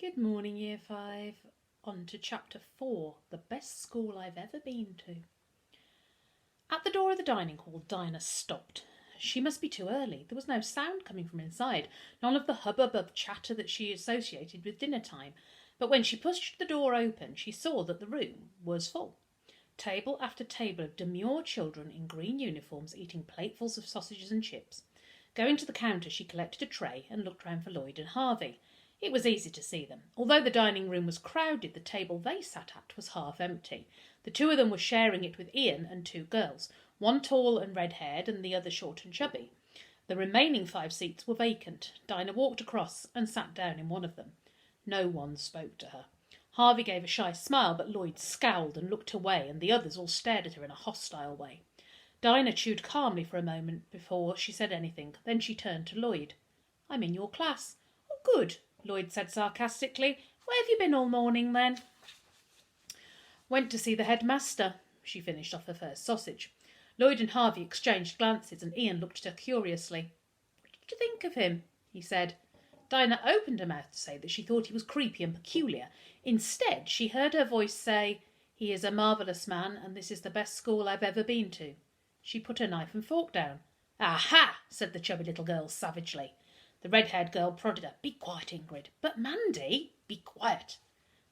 Good morning, Year 5. On to Chapter 4, The Best School I've Ever Been to. At the door of the dining hall, Dinah stopped. She must be too early. There was no sound coming from inside, none of the hubbub of chatter that she associated with dinner time. But when she pushed the door open, she saw that the room was full. Table after table of demure children in green uniforms eating platefuls of sausages and chips. Going to the counter, she collected a tray and looked round for Lloyd and Harvey. It was easy to see them. Although the dining room was crowded, the table they sat at was half empty. The two of them were sharing it with Ian and two girls, one tall and red-haired and the other short and chubby. The remaining 5 seats were vacant. Dinah walked across and sat down in one of them. No one spoke to her. Harvey gave a shy smile, but Lloyd scowled and looked away, and the others all stared at her in a hostile way. Dinah chewed calmly for a moment before she said anything. Then she turned to Lloyd. "I'm in your class." "Oh, good," Lloyd said sarcastically. "Where have you been all morning, then?" "Went to see the headmaster." She finished off her first sausage. Lloyd and Harvey exchanged glances, and Ian looked at her curiously. "What did you think of him?" he said. Dinah opened her mouth to say that she thought he was creepy and peculiar. Instead, she heard her voice say, "He is a marvellous man, and this is the best school I've ever been to." She put her knife and fork down. "Aha!" said the chubby little girl savagely. The red-haired girl prodded her. "Be quiet, Ingrid." "But, Mandy—" "Be quiet."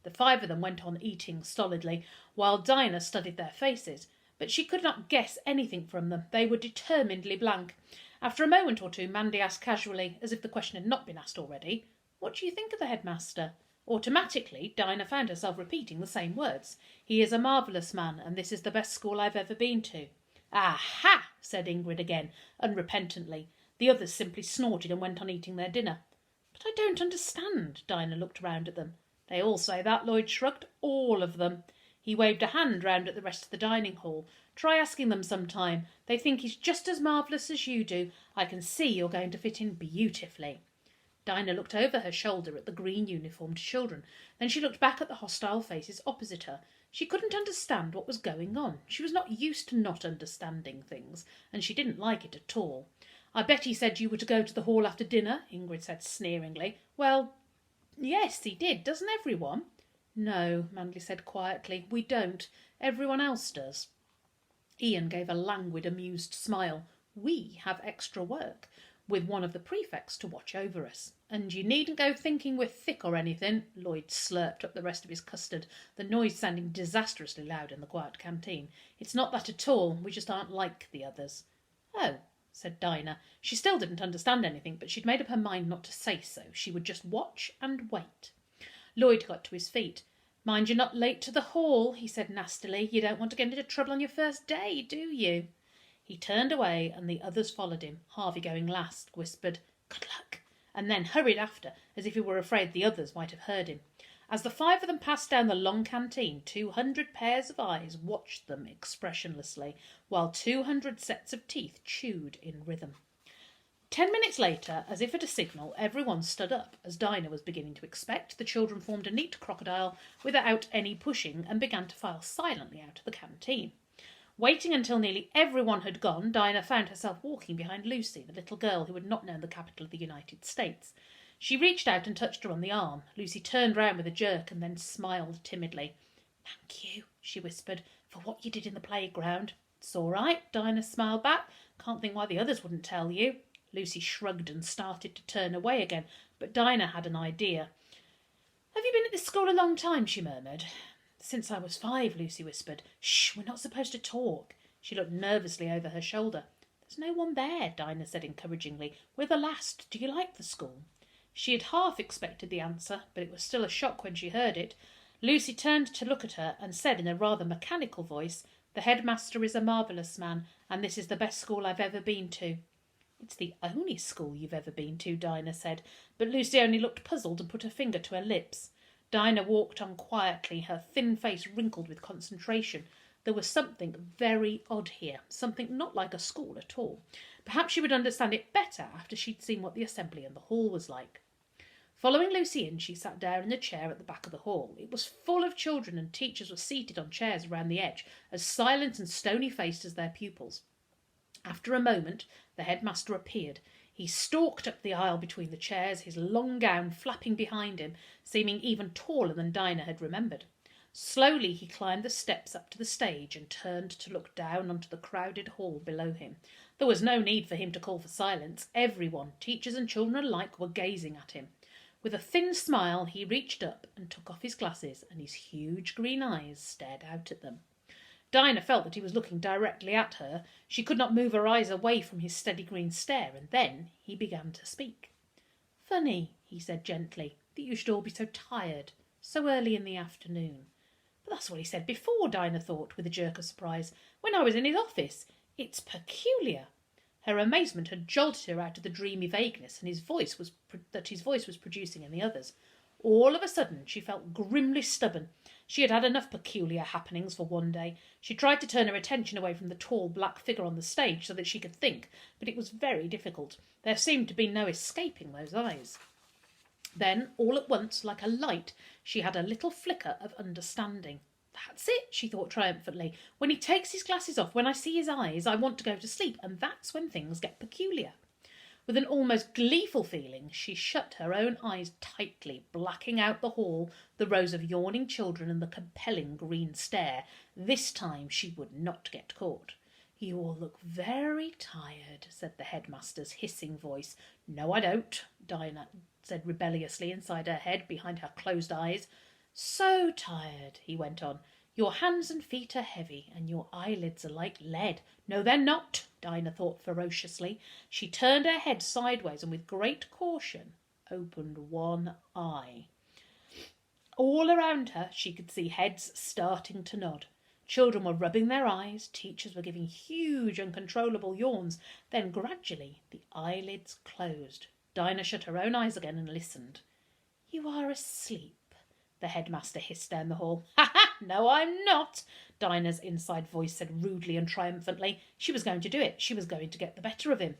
The 5 of them went on eating stolidly, while Dinah studied their faces. But she could not guess anything from them. They were determinedly blank. After a moment or two, Mandy asked casually, as if the question had not been asked already, "What do you think of the headmaster?" Automatically, Dinah found herself repeating the same words. "He is a marvellous man, and this is the best school I've ever been to." "Aha!" said Ingrid again, unrepentantly. The others simply snorted and went on eating their dinner. "But I don't understand." Dinah looked round at them. "They all say that," Lloyd shrugged. "All of them." He waved a hand round at the rest of the dining hall. "Try asking them some time. They think he's just as marvellous as you do. I can see you're going to fit in beautifully." Dinah looked over her shoulder at the green-uniformed children. Then she looked back at the hostile faces opposite her. She couldn't understand what was going on. She was not used to not understanding things, and she didn't like it at all. "I bet he said you were to go to the hall after dinner," Ingrid said sneeringly. "Well, yes, he did. Doesn't everyone?" "No," Mandy said quietly. "We don't. Everyone else does." Ian gave a languid, amused smile. "We have extra work, with one of the prefects to watch over us. And you needn't go thinking we're thick or anything." Lloyd slurped up the rest of his custard, the noise sounding disastrously loud in the quiet canteen. "It's not that at all. We just aren't like the others." "Oh," said Dinah. She still didn't understand anything, but she'd made up her mind not to say so. She would just watch and wait. Lloyd got to his feet. "Mind you're not late to the hall," he said nastily. "You don't want to get into trouble on your first day, do you?" He turned away, and the others followed him. Harvey, going last, whispered, "Good luck," and then hurried after, as if he were afraid the others might have heard him. As the 5 of them passed down the long canteen, 200 pairs of eyes watched them expressionlessly, while 200 sets of teeth chewed in rhythm. 10 minutes later, as if at a signal, everyone stood up. As Dinah was beginning to expect, the children formed a neat crocodile without any pushing and began to file silently out of the canteen. Waiting until nearly everyone had gone, Dinah found herself walking behind Lucy, the little girl who had not known the capital of the United States. She reached out and touched her on the arm. Lucy turned round with a jerk and then smiled timidly. "Thank you," she whispered, "for what you did in the playground." "It's all right," Dinah smiled back. "Can't think why the others wouldn't tell you." Lucy shrugged and started to turn away again, but Dinah had an idea. "Have you been at this school a long time?" she murmured. "Since I was 5, Lucy whispered. "Shh, we're not supposed to talk." She looked nervously over her shoulder. "There's no one there," Dinah said encouragingly. "We're the last. Do you like the school?" She had half expected the answer, but it was still a shock when she heard it. Lucy turned to look at her and said in a rather mechanical voice, "The headmaster is a marvellous man, and this is the best school I've ever been to." "It's the only school you've ever been to," Dinah said, but Lucy only looked puzzled and put her finger to her lips. Dinah walked on quietly, her thin face wrinkled with concentration. There was something very odd here, something not like a school at all. Perhaps she would understand it better after she'd seen what the assembly in the hall was like. Following Lucy in, she sat down in a chair at the back of the hall. It was full of children, and teachers were seated on chairs around the edge, as silent and stony-faced as their pupils. After a moment, the headmaster appeared. He stalked up the aisle between the chairs, his long gown flapping behind him, seeming even taller than Dinah had remembered. Slowly he climbed the steps up to the stage and turned to look down onto the crowded hall below him. There was no need for him to call for silence. Everyone, teachers and children alike, were gazing at him. With a thin smile, he reached up and took off his glasses, and his huge green eyes stared out at them. Dinah felt that he was looking directly at her. She could not move her eyes away from his steady green stare, and then he began to speak. "Funny," he said gently, "that you should all be so tired, so early in the afternoon." But that's what he said before, Dinah thought, with a jerk of surprise, when I was in his office. It's peculiar. Her amazement had jolted her out of the dreamy vagueness and his voice was producing in the others. All of a sudden she felt grimly stubborn. She had had enough peculiar happenings for one day. She tried to turn her attention away from the tall black figure on the stage so that she could think, but it was very difficult. There seemed to be no escaping those eyes. Then, all at once, like a light, she had a little flicker of understanding. "That's it," she thought triumphantly. "When he takes his glasses off, when I see his eyes, I want to go to sleep, and that's when things get peculiar." With an almost gleeful feeling, she shut her own eyes tightly, blacking out the hall, the rows of yawning children, and the compelling green stare. This time she would not get caught. "You all look very tired," said the headmaster's hissing voice. "No, I don't," Dinah said rebelliously inside her head, behind her closed eyes. "So tired," he went on. "Your hands and feet are heavy, and your eyelids are like lead." "No, they're not," Dinah thought ferociously. She turned her head sideways and with great caution opened one eye. All around her she could see heads starting to nod. Children were rubbing their eyes, teachers were giving huge uncontrollable yawns. Then gradually the eyelids closed. Dinah shut her own eyes again and listened. "You are asleep," the headmaster hissed down the hall. "Ha ha! No, I'm not," Dinah's inside voice said rudely and triumphantly. She was going to do it. She was going to get the better of him.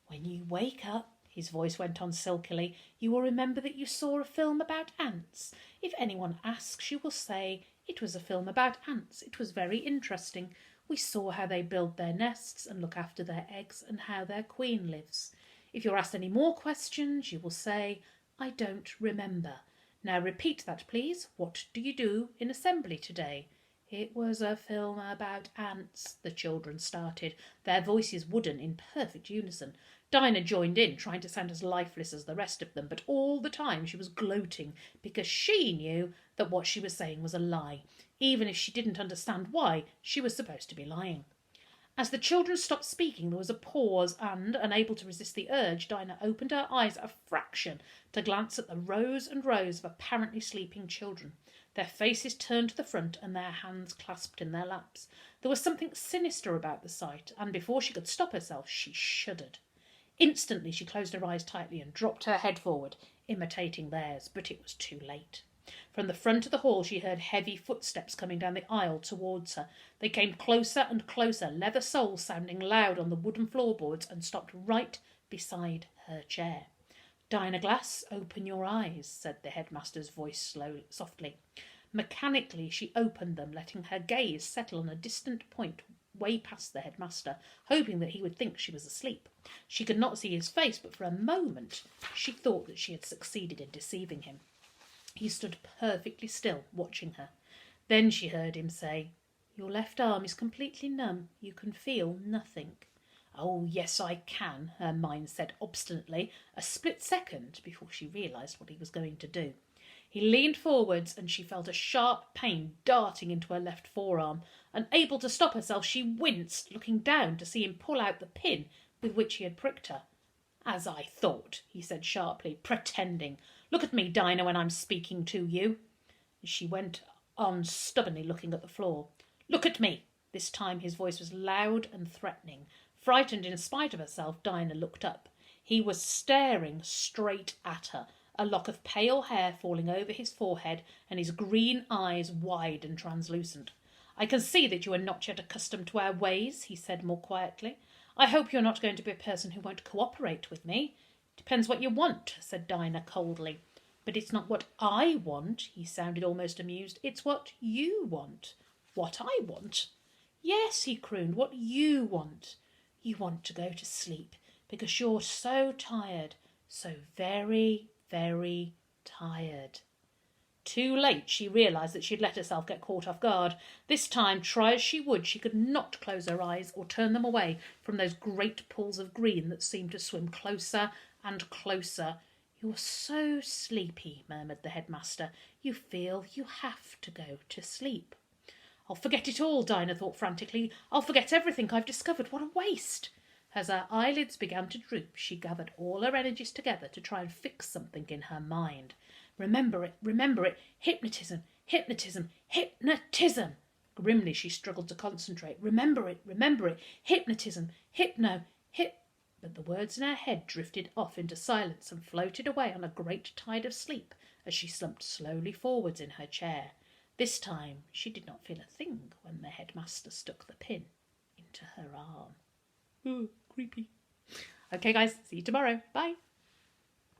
"When you wake up," his voice went on silkily, "you will remember that you saw a film about ants. If anyone asks, you will say, 'It was a film about ants. It was very interesting. We saw how they build their nests and look after their eggs and how their queen lives.' If you're asked any more questions, you will say, 'I don't remember.' Now repeat that, please. What do you do in assembly today?" "It was a film about ants," the children started, their voices wooden in perfect unison. Dinah joined in, trying to sound as lifeless as the rest of them, but all the time she was gloating because she knew that what she was saying was a lie. Even if she didn't understand why, she was supposed to be lying. As the children stopped speaking, there was a pause, and, unable to resist the urge, Dinah opened her eyes a fraction to glance at the rows and rows of apparently sleeping children, their faces turned to the front and their hands clasped in their laps. There was something sinister about the sight, and before she could stop herself, she shuddered. Instantly she closed her eyes tightly and dropped her head forward, imitating theirs, but it was too late. From the front of the hall she heard heavy footsteps coming down the aisle towards her. They came closer and closer, leather soles sounding loud on the wooden floorboards, and stopped right beside her chair. "Dinah Glass, open your eyes," said the headmaster's voice softly. Mechanically she opened them, letting her gaze settle on a distant point way past the headmaster, hoping that he would think she was asleep. She could not see his face, but for a moment she thought that she had succeeded in deceiving him. He stood perfectly still, watching her. Then she heard him say, "Your left arm is completely numb. You can feel nothing." "Oh, yes, I can," her mind said obstinately, a split second before she realised what he was going to do. He leaned forwards and she felt a sharp pain darting into her left forearm. Unable to stop herself, she winced, looking down to see him pull out the pin with which he had pricked her. "As I thought," he said sharply, "pretending. Look at me, Dinah, when I'm speaking to you." She went on stubbornly looking at the floor. "Look at me." This time his voice was loud and threatening. Frightened in spite of herself, Dinah looked up. He was staring straight at her, a lock of pale hair falling over his forehead and his green eyes wide and translucent. "I can see that you are not yet accustomed to our ways," he said more quietly. "I hope you're not going to be a person who won't cooperate with me." "Depends what you want," said Dinah coldly. "But it's not what I want," he sounded almost amused. "It's what you want." "What I want?" "Yes," he crooned, "what you want. You want to go to sleep because you're so tired, so very, very tired. Too late, she realised that she'd let herself get caught off guard. This time, try as she would, she could not close her eyes or turn them away from those great pools of green that seemed to swim closer and closer. "You're so sleepy," murmured the headmaster. "You feel you have to go to sleep." "I'll forget it all," Dinah thought frantically. "I'll forget everything I've discovered. What a waste!" As her eyelids began to droop, she gathered all her energies together to try and fix something in her mind. Remember it, remember it. Hypnotism, hypnotism, hypnotism. Grimly she struggled to concentrate. Remember it, hypnotism, But the words in her head drifted off into silence and floated away on a great tide of sleep as she slumped slowly forwards in her chair. This time she did not feel a thing when the headmaster stuck the pin into her arm. Ooh, creepy. Okay, guys, see you tomorrow. Bye.